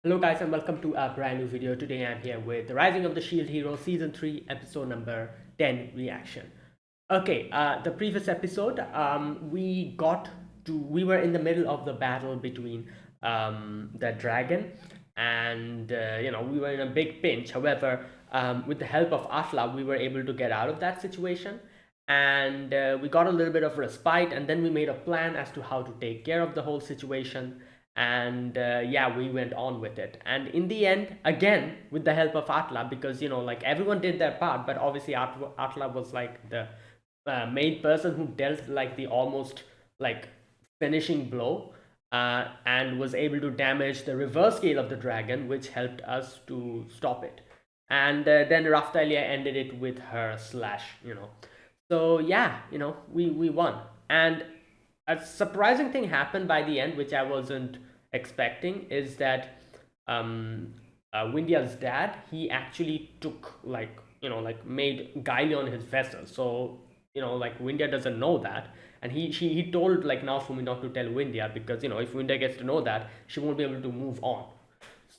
Hello guys and welcome to a brand new video. Today I'm here with the Rising of the Shield Hero Season 3 episode number 10 reaction. Okay, the previous episode we were in the middle of the battle between the dragon and we were in a big pinch. However, with the help of Atla we were able to get out of that situation, and we got a little bit of respite, and then we made a plan as to how to take care of the whole situation. And yeah, we went on with it, and in the end, again with the help of Atla, because like everyone did their part, but obviously Atla was like the main person who dealt like the almost like finishing blow, and was able to damage the reverse scale of the dragon, which helped us to stop it. And then Raftalia ended it with her slash. So yeah, we won. And a surprising thing happened by the end, which I wasn't expecting, is that Windia's dad, he actually took like made Gaelion his vessel. So like Windia doesn't know that, and he told like Naofumi not to tell Windia, because if Windia gets to know that, she won't be able to move on.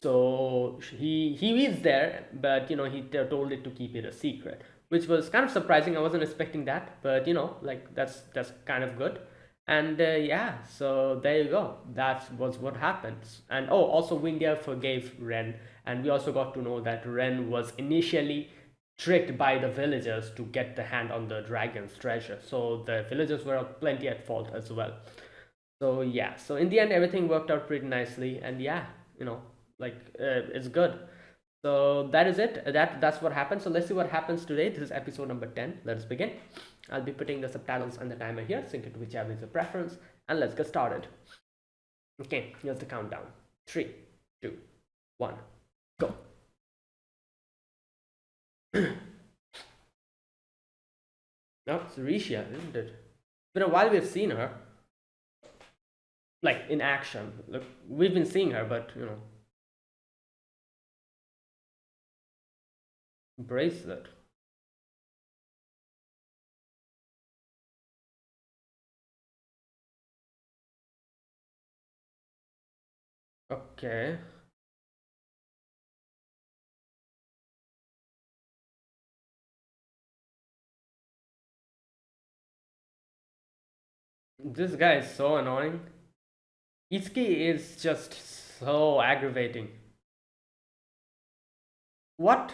So he is there, but he told it to keep it a secret, which was kind of surprising. I wasn't expecting that, but like that's kind of good. And yeah, so there you go. That was what happened. And oh, also Windia forgave Ren, and we also got to know that Ren was initially tricked by the villagers to get the hand on the dragon's treasure. So the villagers were plenty at fault as well. So yeah, so in the end everything worked out pretty nicely, and yeah, you know it's good. So that is it. That's what happened. So let's see what happens today. This is episode number 10. Let's begin. I'll be putting the subtitles and the timer here, sync it to whichever is your preference, and let's get started. Okay, here's the countdown. 3, 2, 1, go. No, it's Risha, isn't it? It's been a while we've seen her, like in action. Look, we've been seeing her, but bracelet. Okay. This guy is so annoying. Itsuki is just so aggravating. What?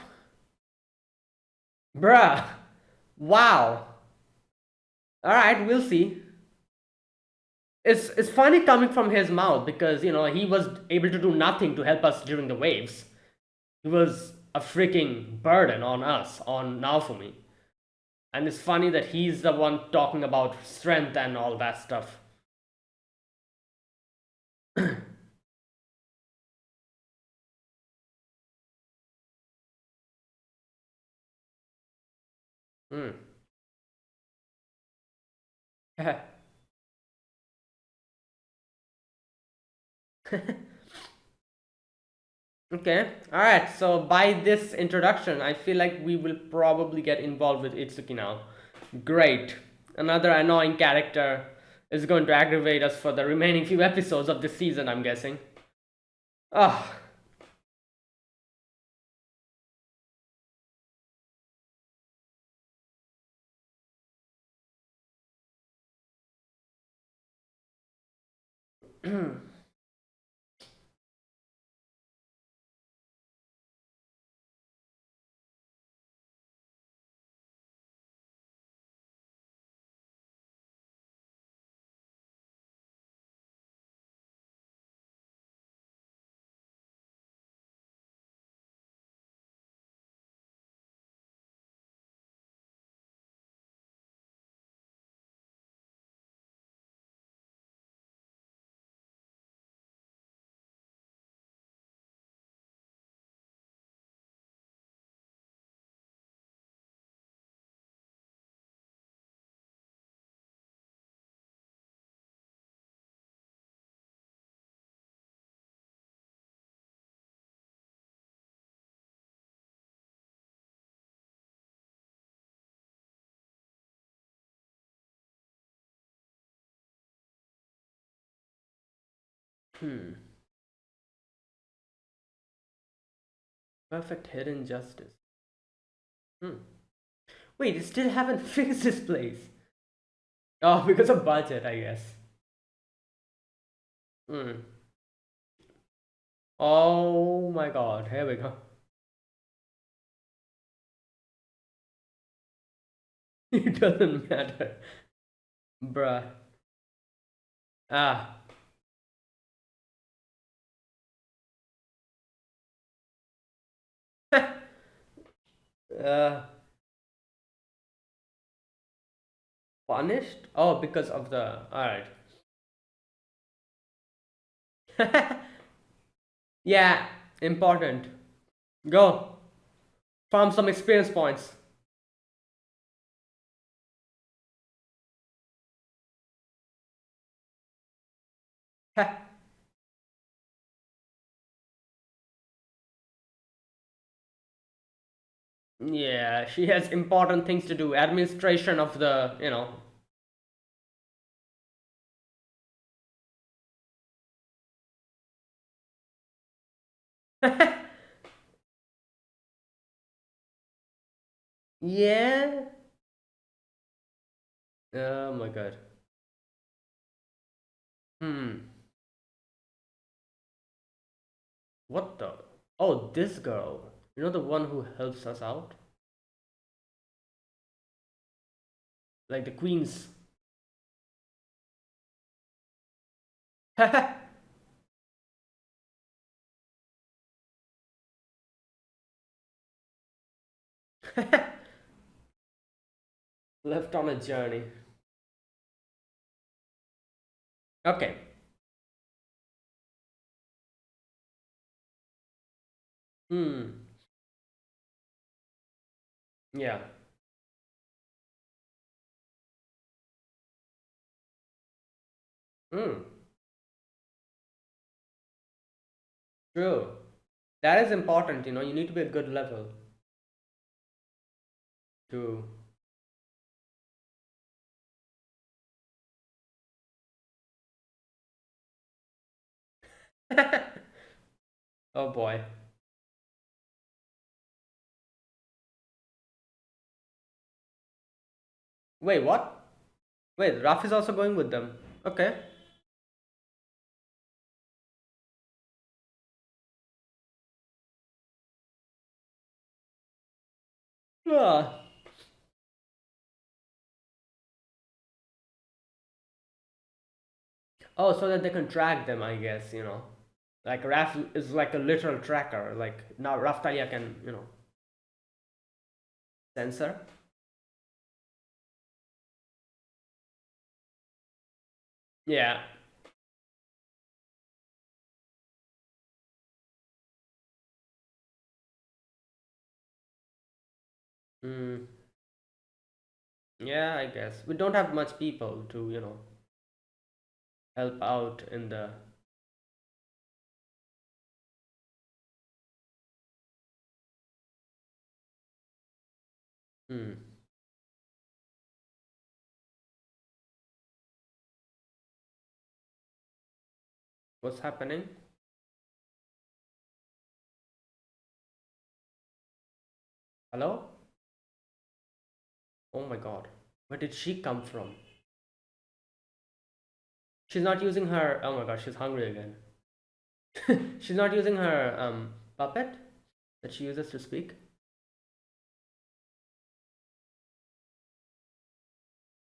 Bruh. Wow. Alright, we'll see. It's funny coming from his mouth, because he was able to do nothing to help us during the waves. He was a freaking burden on us, on Naofumi. And it's funny that he's the one talking about strength and all that stuff. Hmm. Okay, alright, so by this introduction, I feel like we will probably get involved with Itsuki now. Great. Another annoying character is going to aggravate us for the remaining few episodes of this season, I'm guessing. Ah. Hmm. Perfect hidden justice. Hmm. Wait, they still haven't fixed this place. Oh, because of budget, I guess. Hmm. Oh my god, here we go. It doesn't matter. Bruh. Ah. uh, Punished? Oh, because of the. Alright. Yeah, important. Go. Farm some experience points. Yeah, she has important things to do. Administration of the. Yeah. Oh my god. Hmm. What the? Oh, this girl. You know the one who helps us out? Like the queens. Left on a journey. Okay. Hmm. Yeah. Hmm. True. That is important, you need to be a good level to. Oh boy. Wait, what? Wait, Raf is also going with them. Okay. Ah. Oh, so that they can track them, I guess. Like Raf is like a literal tracker. Like now Raftalia can sensor. Yeah. Mm. Yeah, I guess. We don't have much people to help out in the. Hmm. What's happening? Hello? Oh my god. Where did she come from? She's not using her. Oh my god, she's hungry again. She's not using her puppet that she uses to speak.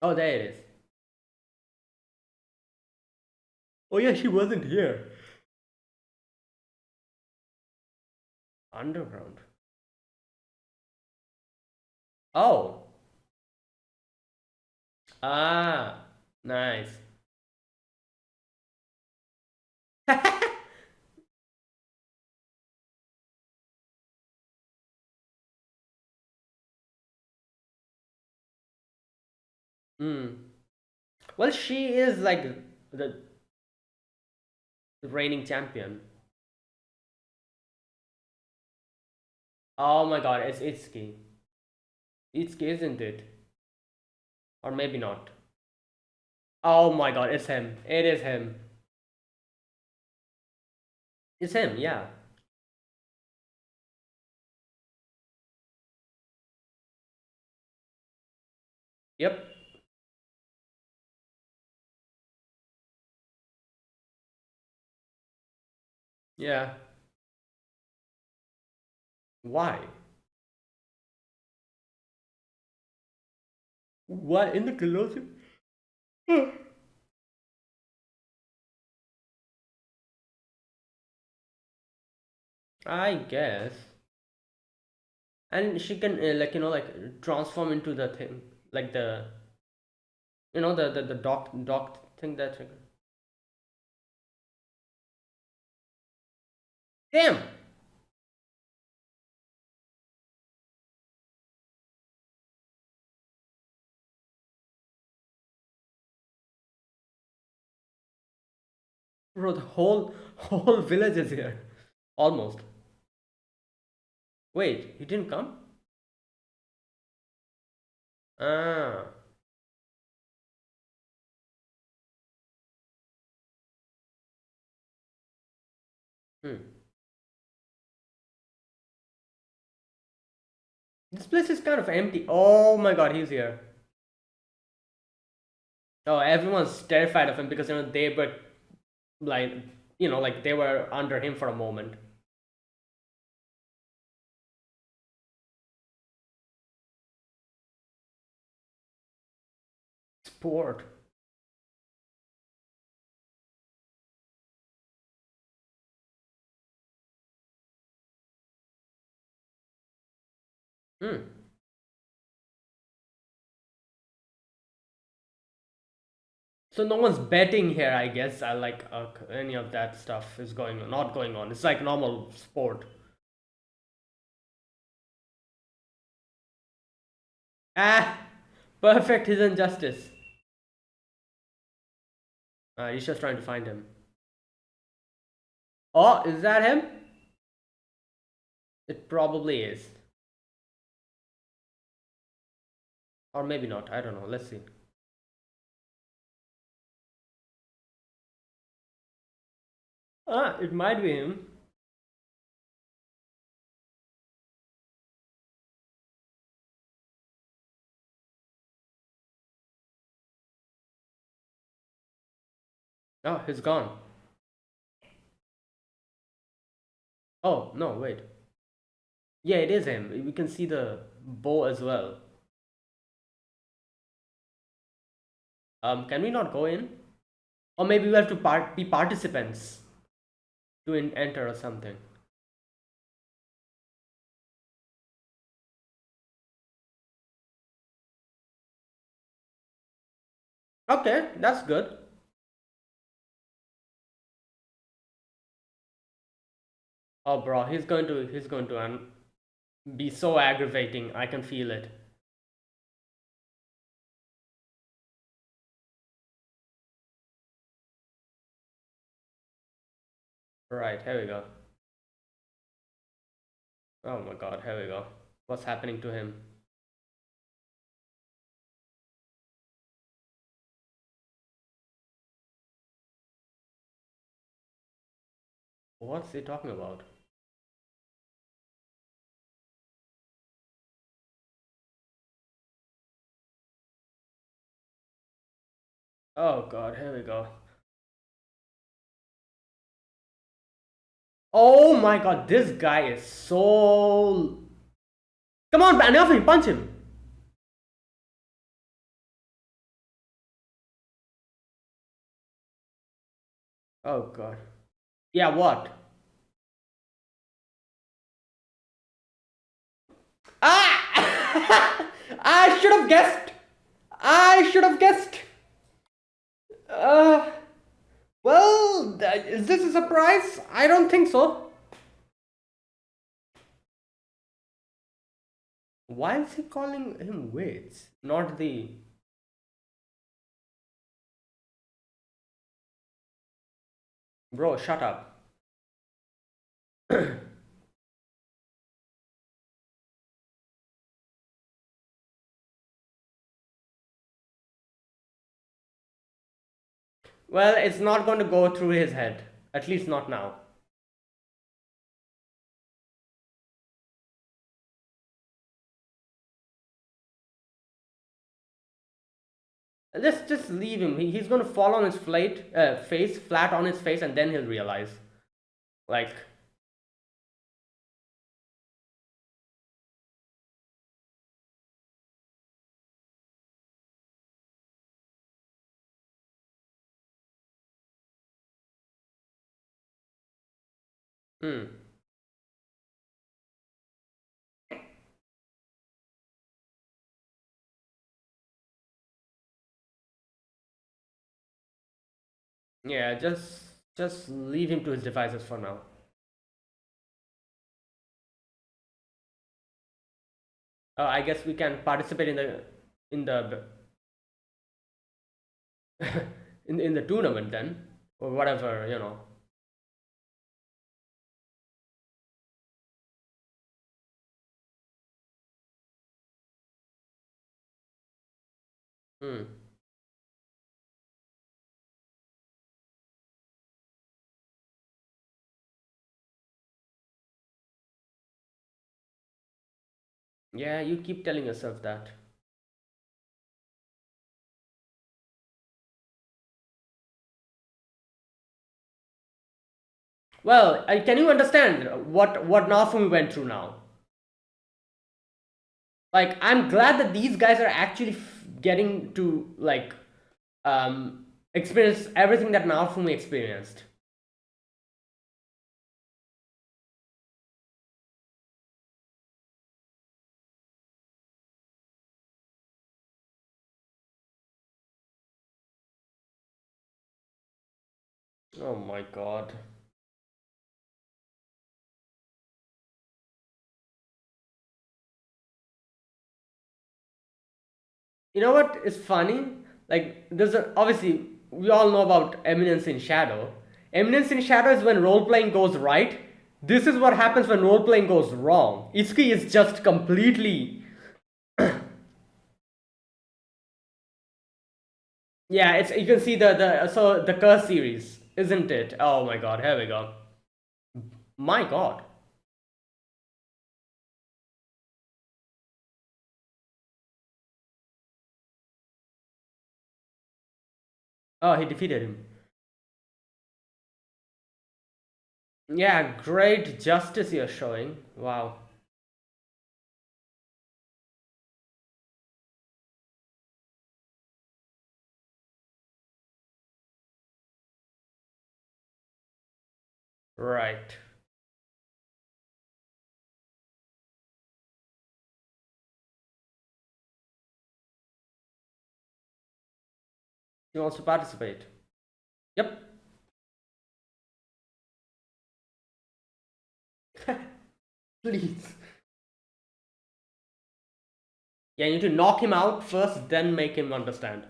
Oh, there it is. Oh yeah, she wasn't here. Underground. Oh. Ah. Nice. Hmm. Well, she is like the reigning champion. Oh my god, it's Itsuki. Itsuki, isn't it? Or maybe not. Oh my god, it's him. It is him. It's him, yeah. Yep. Yeah. Why? Why in the Colosseum? I guess. And she can like like transform into the thing, like the the doc thing that. Damn. Bro, the whole village is here. Almost. Wait, he didn't come? Ah. Hmm. This place is kind of empty. Oh my god, he's here. Oh, everyone's terrified of him because they were like like they were under him for a moment. Sport. Hmm. So no one's betting here, I guess. I like any of that stuff is going on, not going on. It's like normal sport. Ah, perfect hidden justice. He's just trying to find him. Oh, is that him? It probably is, or maybe not. I don't know. Let's see. Ah, it might be him. Oh, he's gone. Oh no, wait. Yeah, it is him. We can see the bow as well. Can we not go in? Or maybe we have to be participants to enter or something. Okay, that's good. Oh, bro, he's going to be so aggravating. I can feel it. Right, here we go. Oh my god, here we go. What's happening to him? What's he talking about? Oh god, here we go. Oh my god, this guy is so. Come on, enough him, punch him. Oh god. Yeah, what? Ah! I should have guessed. I should have guessed. Uh, well, is this a surprise? I don't think so. Why is he calling him Waits? Not the. Bro, shut up. Well, it's not going to go through his head. At least not now. Let's just leave him. He's gonna fall on his face, flat on his face, and then he'll realize. Like, hmm. Yeah, just leave him to his devices for now. I guess we can participate in the in the tournament then, or whatever, you know. Hmm. Yeah, you keep telling yourself that. Well, can you understand what Nafumi went through now? Like, I'm glad that these guys are actually getting to like experience everything that Nafumi experienced. Oh my god. You know what is funny? Like, obviously we all know about Eminence in Shadow. Eminence in Shadow is when role playing goes right. This is what happens when role playing goes wrong. Itsuki is just completely. Yeah, it's you can see the curse series, isn't it? Oh my god, here we go. My god. Oh, he defeated him. Yeah, great justice you're showing. Wow. Right. He wants to participate. Yep. Please. Yeah, you need to knock him out first, then make him understand.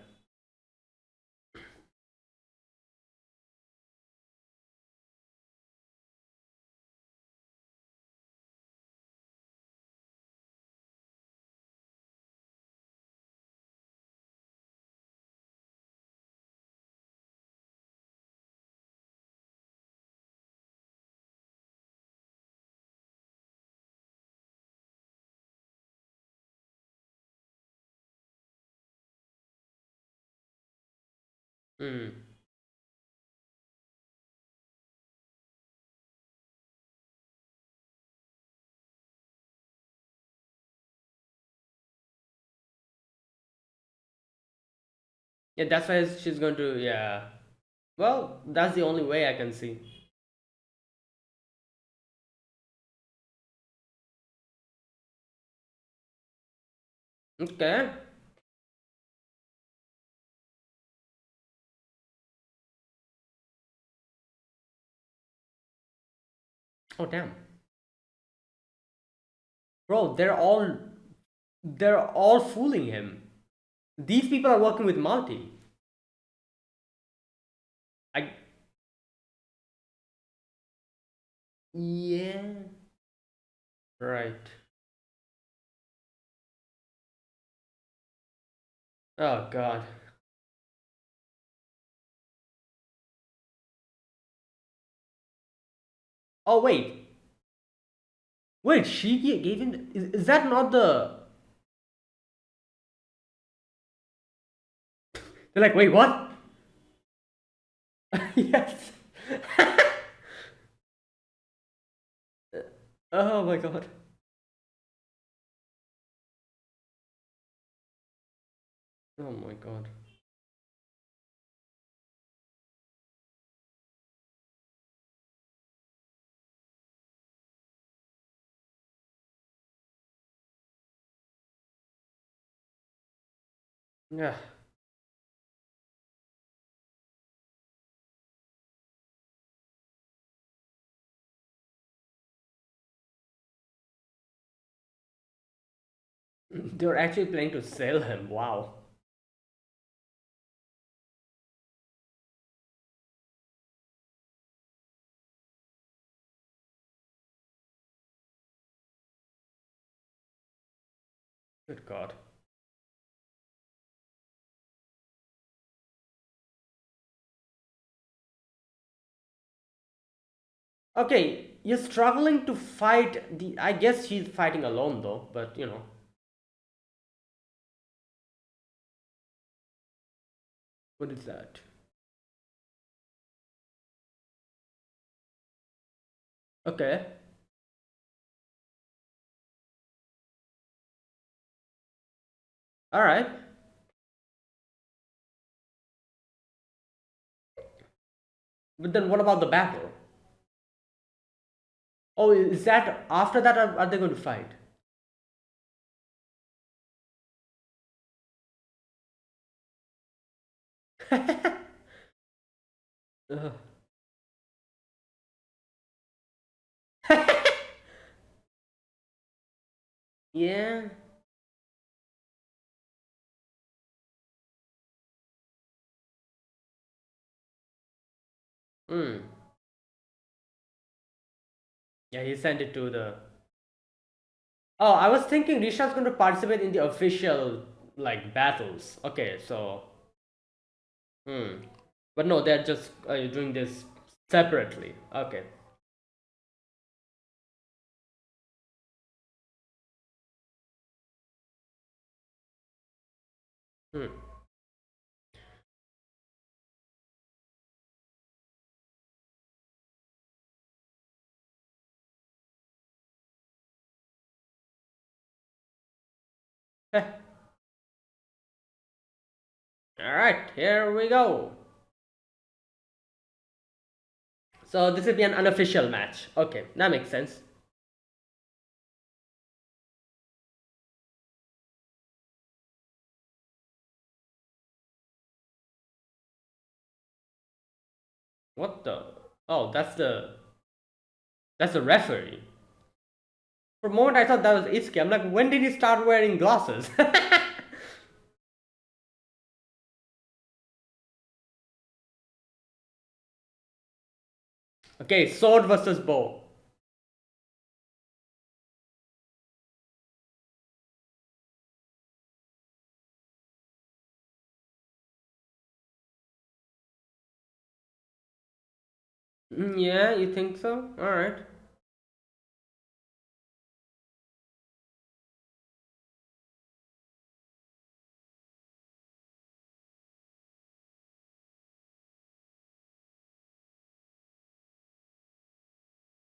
Hmm. Yeah, that's why she's going to. Yeah. Well, that's the only way I can see. Okay. Oh damn, bro, they're all fooling him. These people are working with Malti. I Yeah. Right. Oh god. Oh wait. She gave him. Is that not the? They're like, wait, what? Yes. Oh my god. Oh my god. Yeah. They're actually planning to sell him. Wow. Good god. Okay, you're struggling to fight the. I guess she's fighting alone though, but you know. What is that? Okay. Alright. But then what about the battle? Oh, is that after that are they going to fight? Ugh. Yeah. Hmm. Yeah, he sent it to the. Oh, I was thinking Risha's going to participate in the official like battles. Okay, so. Hmm. But no, they're just doing this separately. Okay. Hmm. All right, here we go. So this will be an unofficial match. Okay, that makes sense. What the? Oh, that's the referee. For a moment, I thought that was Itsuki. I'm like, when did he start wearing glasses? Okay, sword versus bow. Yeah, you think so? All right.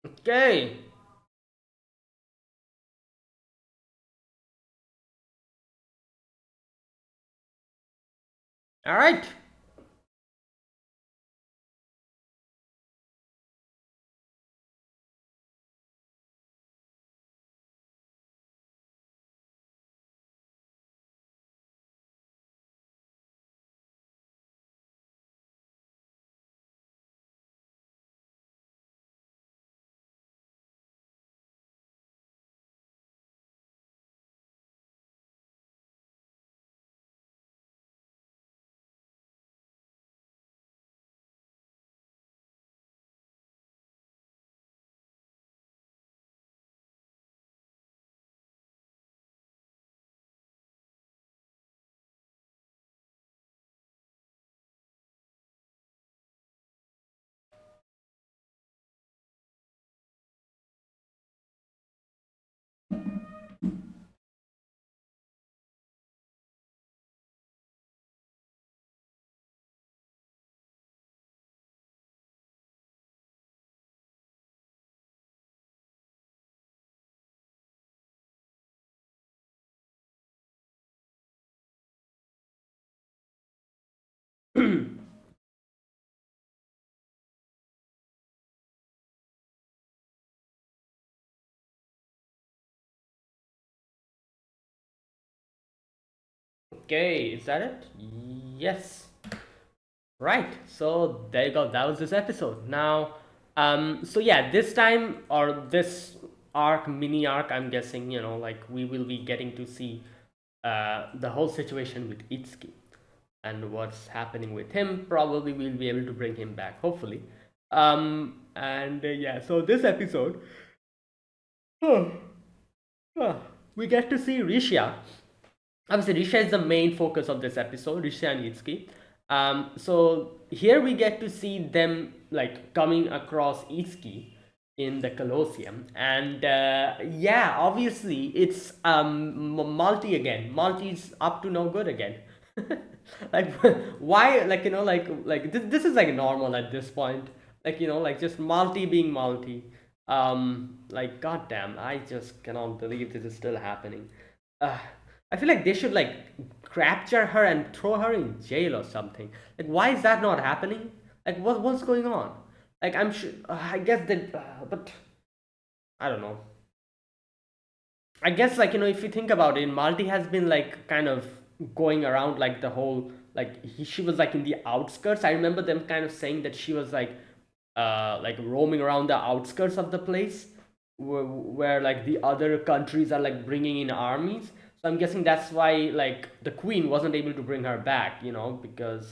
Okay. All right. Okay, is that it? Yes. Right. So there you go. That was this episode. Now, so yeah, this time or this arc, mini arc, I'm guessing, like we will be getting to see the whole situation with Itsuki and what's happening with him. Probably we'll be able to bring him back, hopefully. And yeah, so this episode, we get to see Risha. Obviously, Risha is the main focus of this episode, Risha and Itsuki. So here we get to see them like coming across Itsuki in the Colosseum, and yeah, obviously it's Malty again. Malty's up to no good again. Like why? Like this is like normal at this point. Like like just Malty being Malty. Like goddamn, I just cannot believe this is still happening. uh, I feel like they should like capture her and throw her in jail or something. Like, why is that not happening? Like, what's going on? Like, I'm sure. I guess that, but I don't know. I guess like if you think about it, Malti has been like kind of going around like the whole like she was like in the outskirts. I remember them kind of saying that she was like roaming around the outskirts of the place where like the other countries are like bringing in armies. So I'm guessing that's why like the queen wasn't able to bring her back, because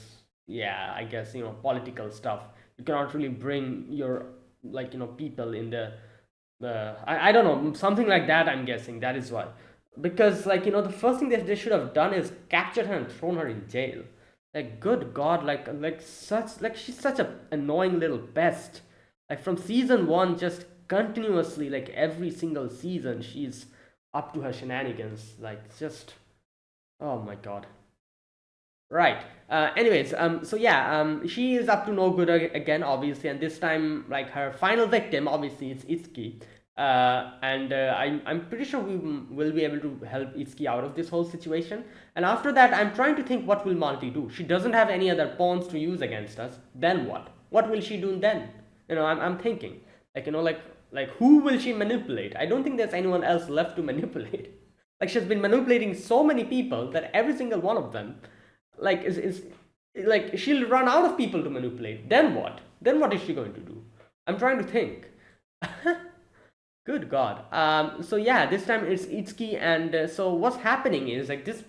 yeah, I guess political stuff. You cannot really bring your like people in the I don't know, something like that. I'm guessing that is why, because like the first thing that they should have done is captured her and thrown her in jail. Like good god, like such like she's such a annoying little pest. Like from season one, just continuously like every single season, she's up to her shenanigans. Like just oh my god. Right. Anyways, so yeah, she is up to no good again, obviously, and this time, like her final victim, obviously, it's Itsuki. And I'm pretty sure we will be able to help Itsuki out of this whole situation. And after that, I'm trying to think what will Malti do. She doesn't have any other pawns to use against us. Then what? What will she do then? I'm thinking, like like who will she manipulate? I don't think there's anyone else left to manipulate. Like she's been manipulating so many people that every single one of them like is like she'll run out of people to manipulate. Then what? Then what is she going to do? I'm trying to think. Good god. So yeah, this time it's Itsuki, and so what's happening is like this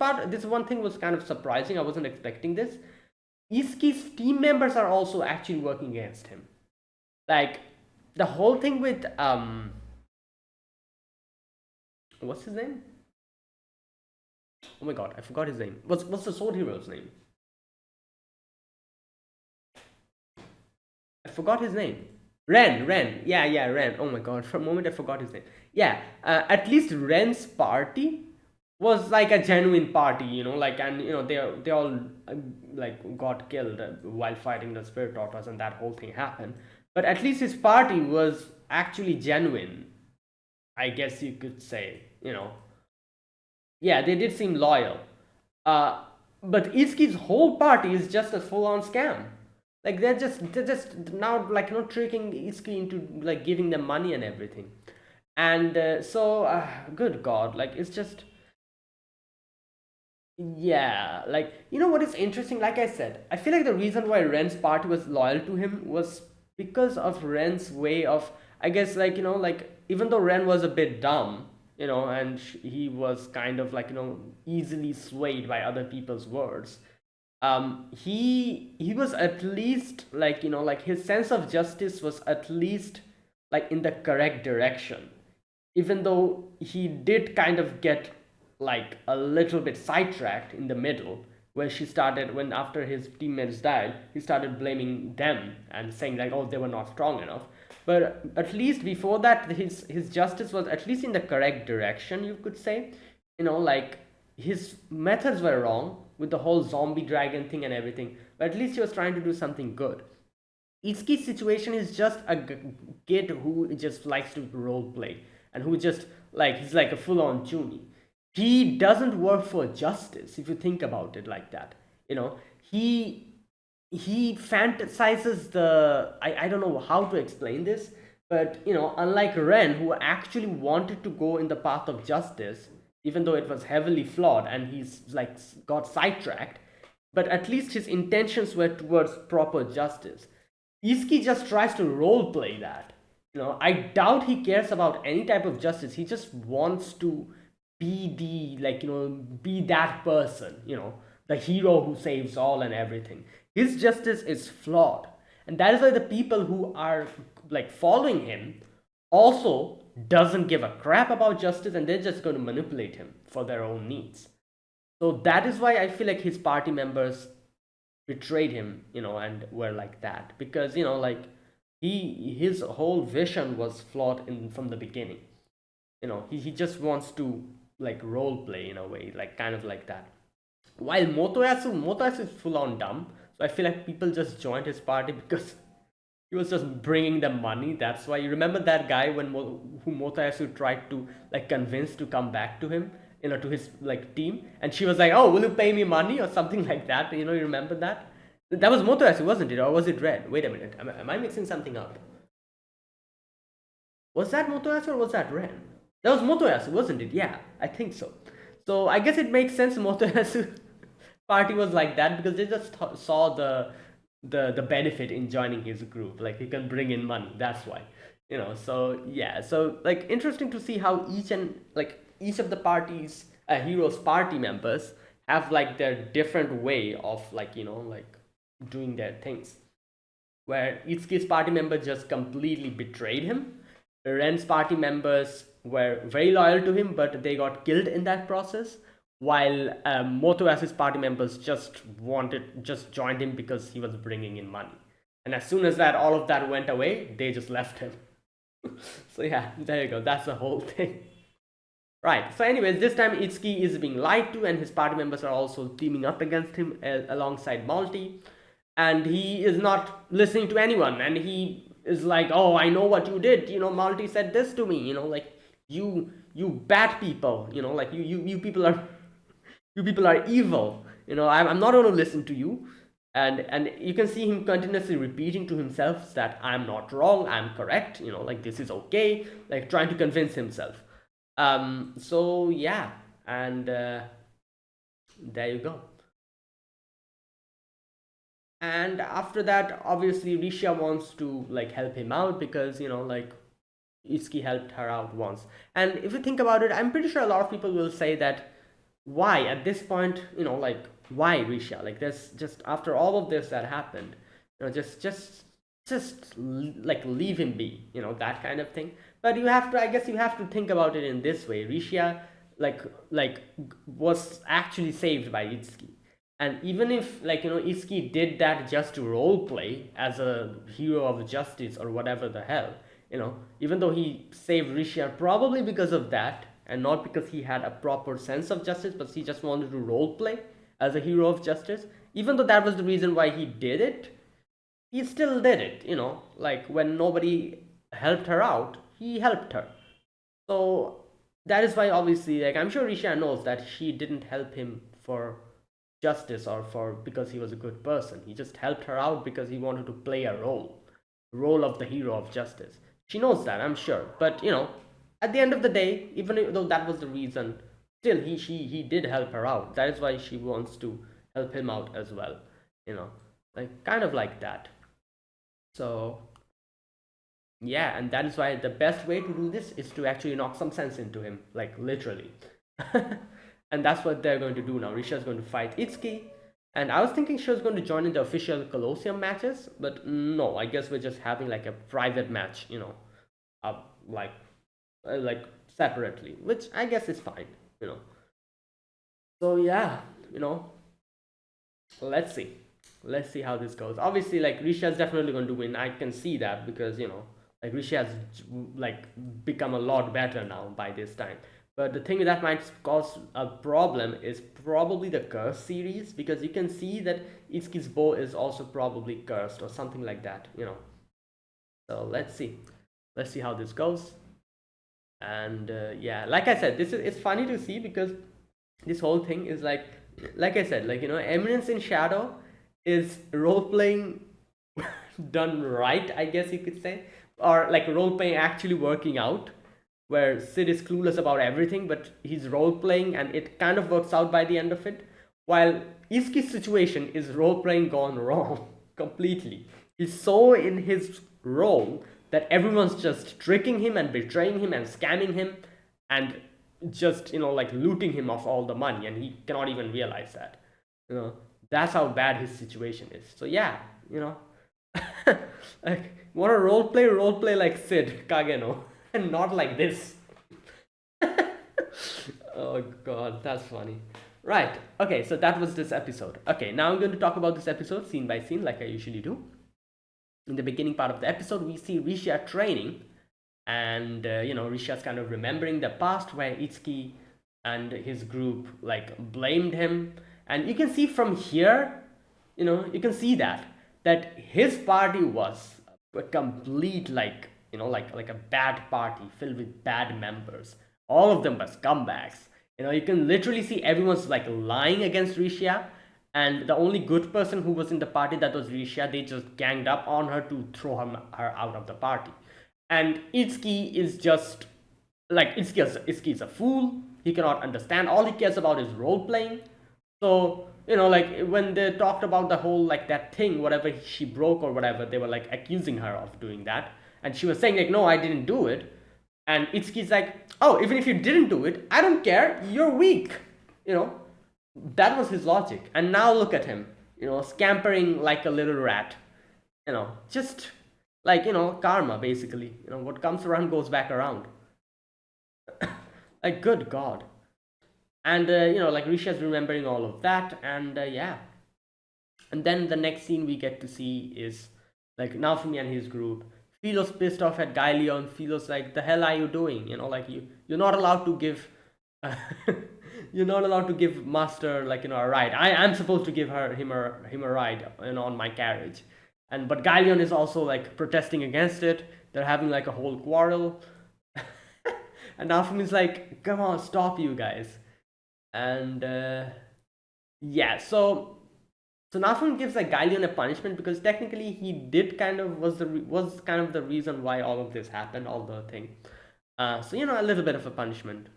one thing was kind of surprising. I wasn't expecting this. Itsuki's team members are also actually working against him. Like the whole thing with what's his name? Oh my god, I forgot his name. What's the sword hero's name? I forgot his name. Ren. Yeah, yeah, Ren. Oh my god, for a moment I forgot his name. Yeah, at least Ren's party was like a genuine party, like, and they all like got killed while fighting the spirit tortoise, and that whole thing happened. But at least his party was actually genuine, I guess you could say. Yeah, they did seem loyal. Uh, but Itsuki's whole party is just a full-on scam. Like they're just now like tricking Itsuki into like giving them money and everything. And so good god, like it's just yeah, like what is interesting? Like I said, I feel like the reason why Ren's party was loyal to him was because of Ren's way of, I guess, like like even though Ren was a bit dumb, and he was kind of like easily swayed by other people's words. He was at least like like his sense of justice was at least like in the correct direction, even though he did kind of get like a little bit sidetracked in the middle, where she started, when after his teammates died, he started blaming them and saying like, oh, they were not strong enough. But at least before that, his justice was at least in the correct direction, you could say. Like his methods were wrong with the whole zombie dragon thing and everything, but at least he was trying to do something good. Itsuki's situation is just a kid who just likes to role play, and who just like he's like a full-on Junie. He doesn't work for justice if you think about it like that. He he fantasizes I don't know how to explain this, but unlike Ren, who actually wanted to go in the path of justice, even though it was heavily flawed and he's like got sidetracked, but at least his intentions were towards proper justice. Iski just tries to role play that. I doubt he cares about any type of justice. He just wants to be be that person, the hero who saves all and everything. His justice is flawed. And that is why the people who are like following him also doesn't give a crap about justice, and they're just going to manipulate him for their own needs. So that is why I feel like his party members betrayed him, and were like that, because like his whole vision was flawed from the beginning. He just wants to like role play in a way, like kind of like that. While Motoyasu is full on dumb, so I feel like people just joined his party because he was just bringing them money. That's why you remember that guy who Motoyasu tried to like convince to come back to him, to his like team, and she was like, "Oh, will you pay me money?" or something like that. You remember that? That was Motoyasu, wasn't it? Or was it Red? Wait a minute. Am I mixing something up? Was that Motoyasu or was that Ren? That was Motoyasu, wasn't it? Yeah, I think so. So I guess it makes sense Motoyasu party was like that because they just saw the benefit in joining his group. Like he can bring in money. That's why. So yeah. So like interesting to see how each of the parties, heroes party members have like their different way of like doing their things. Where Itsuki's party member just completely betrayed him. Ren's party members were very loyal to him, but they got killed in that process. While Motoyasu's party members just joined him because he was bringing in money. And as soon as all of that went away, they just left him. So yeah, there you go. That's the whole thing. Right. So, anyways, this time Itsuki is being lied to, and his party members are also teaming up against him alongside Malty. And he is not listening to anyone. And he is like, "Oh, I know what you did. Malty said this to me. Like you bad people. Like you people are you people are evil. I'm not going to listen to you." And you can see him continuously repeating to himself that I'm not wrong, I'm correct. Like this is okay. Like trying to convince himself. So yeah, and there you go. And after that, obviously Risha wants to like help him out because like Itsuki helped her out once. And if you think about it, I'm pretty sure a lot of people will say that why at this point, like why Risha? Like there's just after all of this that happened, like leave him be, that kind of thing. But I guess you have to think about it in this way. Risha like was actually saved by Itsuki. And even if Itsuki did that just to role play as a hero of justice or whatever the hell, even though he saved Risha probably because of that and not because he had a proper sense of justice, but he just wanted to role play as a hero of justice, even though that was the reason why he did it, he still did it, like when nobody helped her out, he helped her. So that is why obviously, like I'm sure Risha knows that she didn't help him for justice or for because he was a good person. He just helped her out because he wanted to play a role of the hero of justice. She knows that, I'm sure. But at the end of the day, even though that was the reason, still he did help her out. That is why she wants to help him out as well. Like kind of like that. So yeah, and that is why the best way to do this is to actually knock some sense into him, like literally. And that's what they're going to do now. Risha is going to fight Itsuki. And I was thinking she was going to join in the official Colosseum matches, but no, I guess we're just having like a private match, uh, like like separately, which I guess is fine, you know. So yeah, let's see. Let's see how this goes. Obviously, like Risha is definitely going to win. I can see that because like Risha has like become a lot better now by this time. But the thing that might cause a problem is probably the curse series because you can see that Itsuki's bow is also probably cursed or something like that. So let's see. Let's see how this goes. And yeah, like I said, this is it's funny to see because this whole thing is like I said, like Eminence in Shadow is role playing done right, I guess you could say, or like role playing actually working out, where Sid is clueless about everything, but he's role playing and it kind of works out by the end of it. While Iski's situation is role playing gone wrong completely. He's so in his role that everyone's just tricking him and betraying him and scamming him and just, like looting him of all the money, and he cannot even realize that. You know, that's how bad his situation is. So yeah, you know, like want to role play like Sid Kageno, and not like this. Oh god, that's funny. Right. Okay, so that was this episode. Okay, now I'm going to talk about this episode scene by scene, like I usually do. In the beginning part of the episode, we see Risha training, and Risha's kind of remembering the past where Itsuki and his group like blamed him, and you can see from here, you can see that his party was a complete like a bad party filled with bad members. All of them were scumbags. You can literally see everyone's like lying against Risha, and the only good person who was in the party, that was Risha. They just ganged up on her to throw her out of the party. And Itsuki is just like Itsuki is a fool. He cannot understand. All he cares about is role playing. So like when they talked about the whole like that thing, whatever she broke or whatever, they were like accusing her of doing that, and she was saying like, no, I didn't do it. And Itsuki's like, oh, even if you didn't do it, I don't care. You're weak. You know, that was his logic. And now look at him, scampering like a little rat. Just like, karma, basically. What comes around goes back around. Like, good God. And, like Risha's remembering all of that. And, yeah. And then the next scene we get to see is like Naofumi and his group. Philo's pissed off at Gaelion. Philo's like, the hell are you doing? Like you're not allowed to give you're not allowed to give Master like a ride. I'm supposed to give him a ride on my carriage. But Gaelion is also like protesting against it. They're having like a whole quarrel. And Naofumi's like, come on, stop you guys. And yeah, so Nafun gives like Gaelion a punishment because technically he did kind of was kind of the reason why all of this happened, all the thing. So a little bit of a punishment,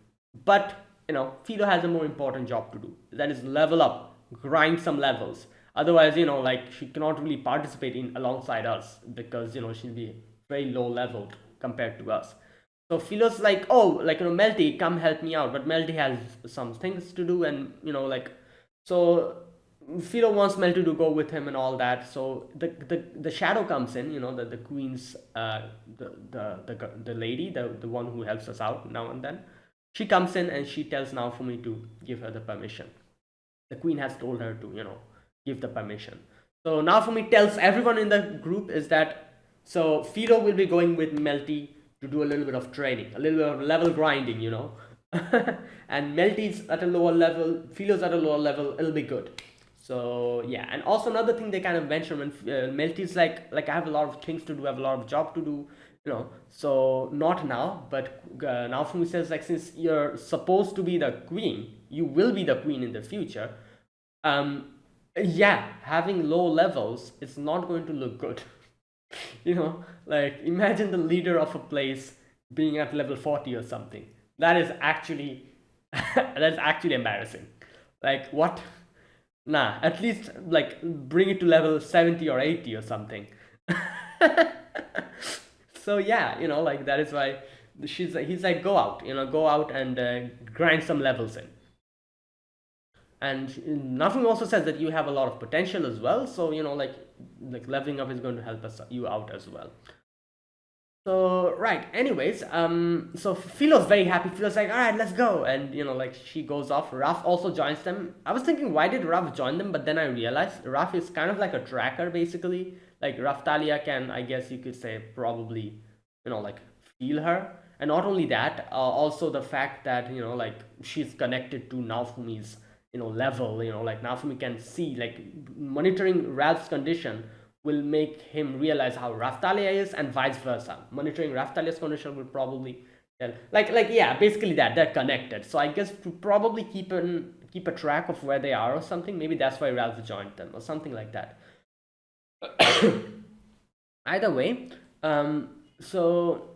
but Philo has a more important job to do. That is level up, grind some levels. Otherwise, like she cannot really participate in alongside us because she'll be very low leveled compared to us. So Philo's like, oh, like Melty, come help me out, but Melty has some things to do, and like so Philo wants Melty to go with him and all that. So the shadow comes in, the queen's the lady, the one who helps us out now and then. She comes in and she tells Naofumi to give her the permission. The queen has told her to give the permission. So Naofumi tells everyone in the group is that so Philo will be going with Melty to do a little bit of training, a little bit of level grinding, and Melty's at a lower level, Philo's at a lower level. It'll be good. So yeah, and also another thing they kind of mention when Melty's like I have a lot of things to do, I have a lot of job to do, so not now, but Naofumi says like since you're supposed to be the queen, you will be the queen in the future. Yeah, having low levels, it's not going to look good. Like imagine the leader of a place being at level 40 or something. That is actually that's actually embarrassing. Like what? Nah, at least like bring it to level 70 or 80 or something. So yeah, like that is why he's like go out and grind some levels in. And Nafumi also says that you have a lot of potential as well, so like leveling up is going to help you out as well. So right, anyways, so Philo's very happy. Philo's like, all right, let's go, and like she goes off. Raf also joins them. I was thinking, why did Raf join them? But then I realized Raf is kind of like a tracker, basically. Like Raftalia can, I guess you could say, probably, like feel her, and not only that, also the fact that like she's connected to Naofumi's level. Like Naofumi can see, like monitoring Ralph's condition will make him realize how Raftalia is, and vice versa. Monitoring Raftalia's condition will probably tell, like yeah, basically that they're connected. So I guess to probably keep a track of where they are or something. Maybe that's why Ralph joined them or something like that. Either way, so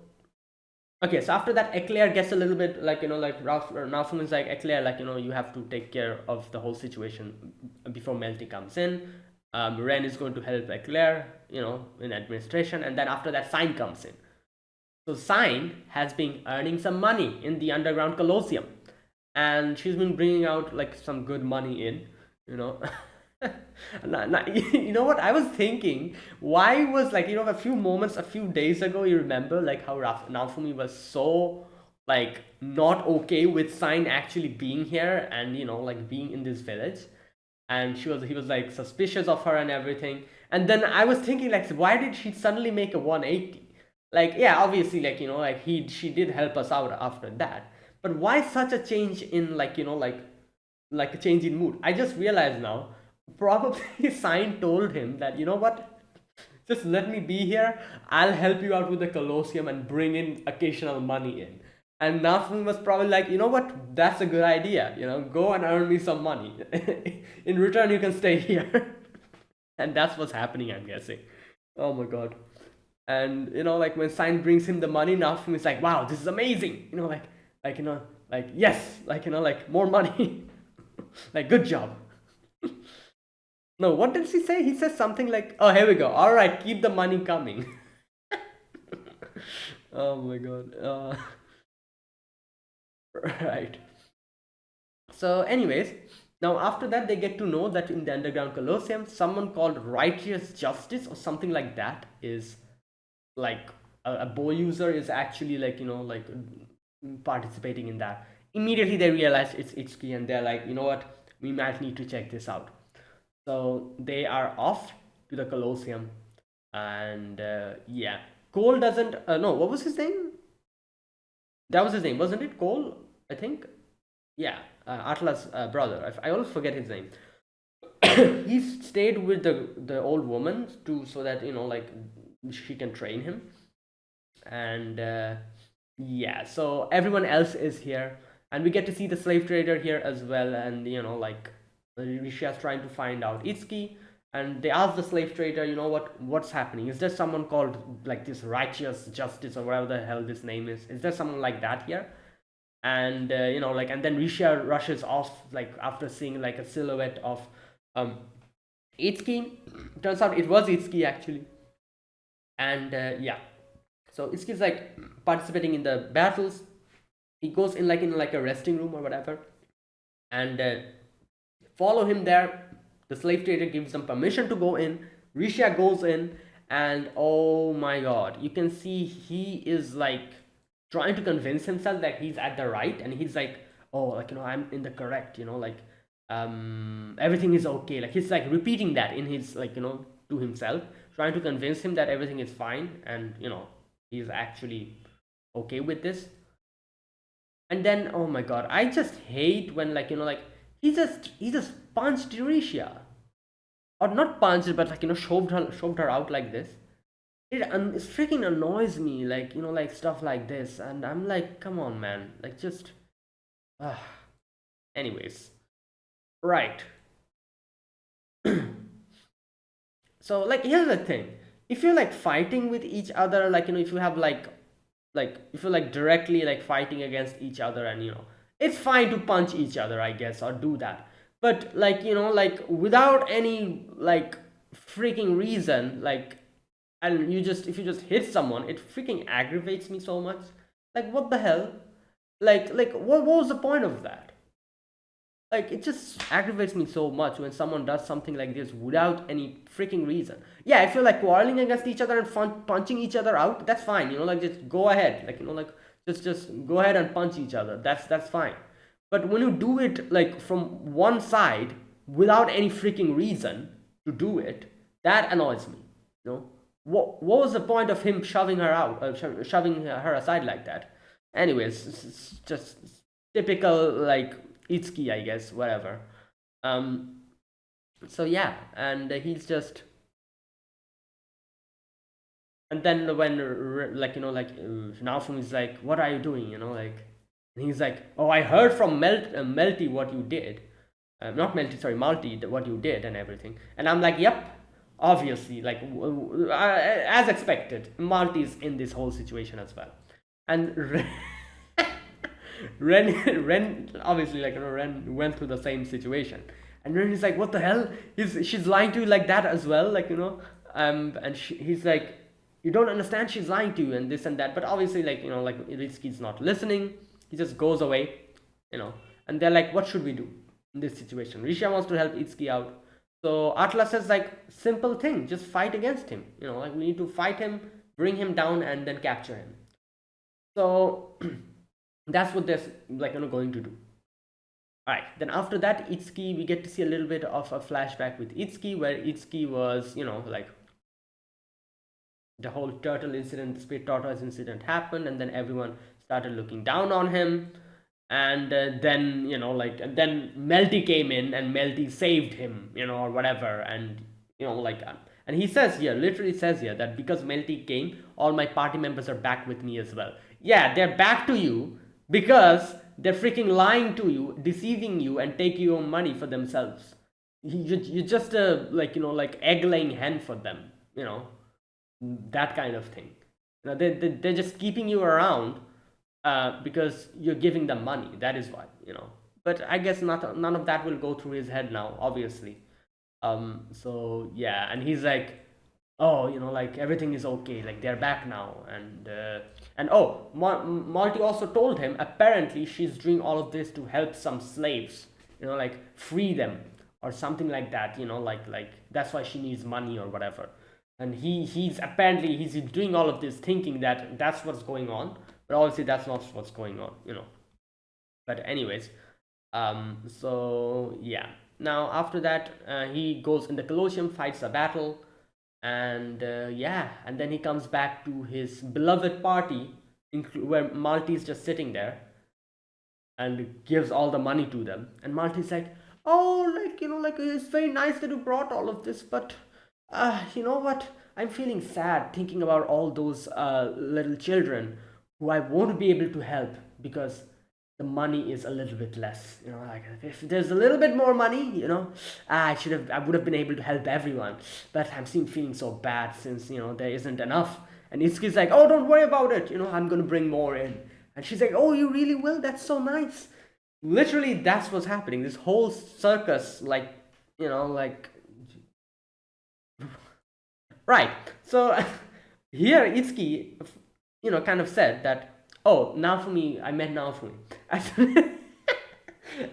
okay, so after that, Eclair gets a little bit like, like Ralph Malcolm is like, Eclair, like, you have to take care of the whole situation before Melty comes in. Ren is going to help Eclair, in administration, and then after that, Sign comes in. So Sign has been earning some money in the underground Colosseum, and she's been bringing out like some good money in, you know. You know what I was thinking? Why was like, a few moments, a few days ago, you remember like how Naofumi was so like not okay with Sign actually being here and like being in this village, and he was like suspicious of her and everything. And then I was thinking like, why did she suddenly make a 180? Like, yeah, obviously, like, like she did help us out after that, but why such a change in like, like a change in mood? I just realized now, probably Sign told him that, you know what, just let me be here, I'll help you out with the Colosseum and bring in occasional money in. And Nafun was probably like, you know what, that's a good idea, go and earn me some money. In return, you can stay here. And that's what's happening, I'm guessing. Oh my god. And like when Sign brings him the money, Nafun is like, wow, this is amazing. Like yes, like like more money. Like good job. No, what did he say? He says something like, oh, here we go. All right, keep the money coming. Oh my god. Right. So, anyways, now after that, they get to know that in the underground Colosseum, someone called Righteous Justice or something like that is like a bow user is actually like, like participating in that. Immediately, they realize it's Itsuki and they're like, you know what, we might need to check this out. So they are off to the Colosseum, and yeah, Cole doesn't. No, what was his name? That was his name, wasn't it? Cole, I think. Yeah, Atlas' brother. I always forget his name. He stayed with the old woman to so that like she can train him, and yeah, so everyone else is here, and we get to see the slave trader here as well, and like Rishia's trying to find out Itsuki, and they ask the slave trader, what's happening? Is there someone called like this Righteous Justice or whatever the hell this name is? Is there someone like that here? And like, and then Rishia rushes off like after seeing like a silhouette of Itsuki. Turns out it was Itsuki actually, and yeah, so Itsuki's like participating in the battles. He goes in like a resting room or whatever, and follow him there. The slave trader gives them permission to go in. Rishia goes in, and oh my god, you can see he is like trying to convince himself that he's at the right, and he's like, oh, like I'm in the correct, like everything is okay. Like he's like repeating that in his like to himself, trying to convince him that everything is fine, and he's actually okay with this. And then oh my god, I just hate when like like he just punched Rishia, or not punched, but like shoved her out like this. It freaking annoys me, like like stuff like this, and I'm like, come on, man, like just. Ah. Anyways, right. So like here's the thing: if you're like fighting with each other, like if you have like if you're like directly like fighting against each other, and it's fine to punch each other, I guess, or do that. But like like without any like freaking reason, like, and if you just hit someone, it freaking aggravates me so much. Like what the hell? Like what was the point of that? Like it just aggravates me so much when someone does something like this without any freaking reason. Yeah, if you're like quarreling against each other and punching each other out, that's fine. Like just go ahead. Like like just go ahead and punch each other. That's fine. But when you do it like from one side without any freaking reason to do it, that annoys me. What was the point of him shoving her out, shoving her aside like that? Anyways, it's just typical like Itsuki, I guess, whatever. Um, so yeah, and he's just, and then when like like Naofumi is like, what are you doing? Like, and he's like, oh, I heard from Melty what you did. not Melty, sorry, Malty, what you did and everything. And I'm like, yep, obviously, like as expected, Malty's in this whole situation as well. And Ren obviously, like, Ren went through the same situation, and Ren is like, "What the hell? She's lying to you like that as well, like, and he's like, you don't understand, she's lying to you and this and that." But obviously, like, like, Rizky's not listening. He just goes away, and they're like, "What should we do in this situation?" Risha wants to help Itsuki out, so Atlas says, like, simple thing, just fight against him. Like, we need to fight him, bring him down, and then capture him. So that's what they're, like, going to do. All right, then after that, Itsuki, we get to see a little bit of a flashback with Itsuki, where Itsuki was, like, the whole turtle incident, the spirit tortoise incident happened, and then everyone started looking down on him. And then, like, and then Melty came in, and Melty saved him, or whatever. And, like, and he says here, literally says here, that because Melty came, all my party members are back with me as well. Yeah, they're back to you because they're freaking lying to you, deceiving you, and taking your money for themselves. You're just a, like, like, egg-laying hen for them, that kind of thing. They're just keeping you around because you're giving them money. That is why, But I guess none of that will go through his head now, obviously. So yeah, and he's like, oh, like, everything is okay, like, they're back now. And oh, Malty also told him apparently she's doing all of this to help some slaves, like, free them or something like that, like that's why she needs money or whatever. And he's apparently he's doing all of this thinking that that's what's going on, but obviously that's not what's going on. But anyways, so yeah, now after that, he goes in the Colosseum, fights a battle, and yeah, and then he comes back to his beloved party, where Malty's just sitting there, and gives all the money to them. And Malty's like, oh, like, like, it's very nice that you brought all of this, but you know what, I'm feeling sad thinking about all those little children who I won't be able to help because the money is a little bit less. Like, if there's a little bit more money, I would have been able to help everyone. But I'm feeling so bad since, there isn't enough. And Itsuki's like, oh, don't worry about it. I'm gonna bring more in. And she's like, oh, you really will? That's so nice. Literally, that's what's happening. This whole circus, like, like, right. So here Itsuki, kind of said that, oh, Naofumi, I met Naofumi. As soon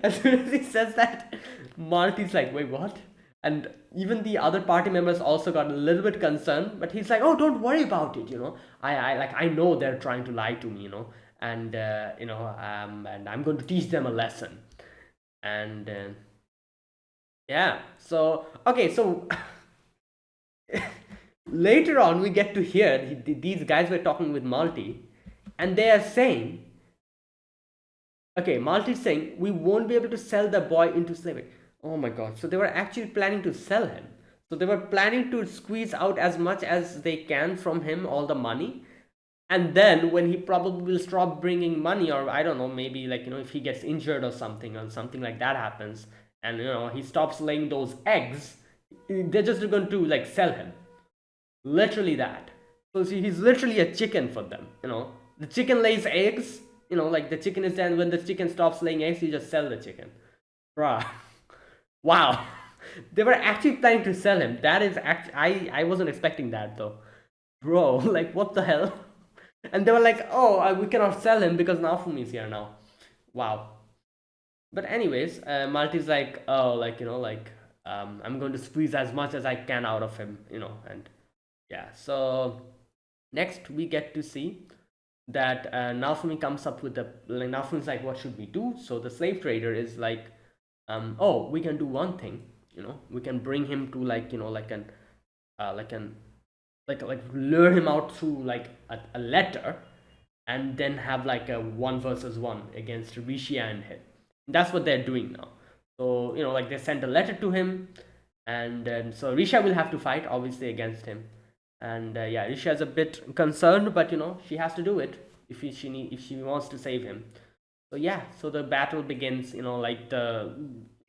as he says that, Malty's like, wait, what? And even the other party members also got a little bit concerned, but he's like, oh, don't worry about it, I know they're trying to lie to me, and and I'm going to teach them a lesson. And yeah, so okay, so later on we get to hear these guys were talking with Malty, and they are saying, okay, Malty's saying, we won't be able to sell the boy into slavery. Oh my god. So they were actually planning to sell him. So they were planning to squeeze out as much as they can from him, all the money. And then when he probably will stop bringing money, or I don't know, maybe, like, if he gets injured or something like that happens, and, he stops laying those eggs, they're just going to, like, sell him. Literally that. So see, he's literally a chicken for them, The chicken lays eggs, like, the chicken is then, when the chicken stops laying eggs, you just sell the chicken. Bruh. Wow. They were actually planning to sell him. That is I wasn't expecting that, though. Bro, like, what the hell? And they were like, oh, we cannot sell him because Naofumi is here now. Wow. But anyways, Malty's like, oh, like, I'm going to squeeze as much as I can out of him, and yeah. So next we get to see that Naofumi comes up with Naofumi's like, what should we do? So the slave trader is like, oh, we can do one thing, we can bring him to, like, like lure him out through, like, a letter, and then have, like, a 1 versus 1 against Rishi and him. That's what they're doing now. So, like, they sent a letter to him, and so Risha will have to fight, obviously, against him. And yeah, Risha is a bit concerned, but she has to do it if she wants to save him. So yeah, so the battle begins. Like, the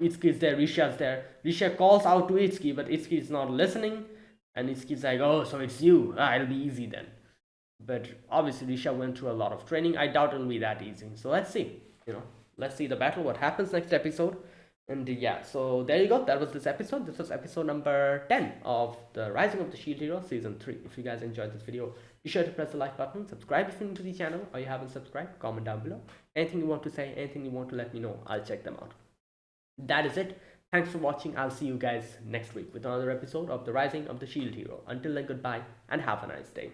Itsuki's there, Risha's there. Risha calls out to Itsuki, but Itsuki is not listening, and Itsuki's like, "Oh, so it's you? Ah, it'll be easy then." But obviously, Risha went through a lot of training. I doubt it'll be that easy. So let's see. Let's see the battle. What happens next episode? And yeah, so there you go. That was this episode. This was episode number 10 of the Rising of the Shield Hero season 3. If you guys enjoyed this video, be sure to press the like button, subscribe if you're new to the channel or you haven't subscribed, comment down below. Anything you want to say, anything you want to let me know, I'll check them out. That is it. Thanks for watching. I'll see you guys next week with another episode of the Rising of the Shield Hero. Until then, goodbye and have a nice day.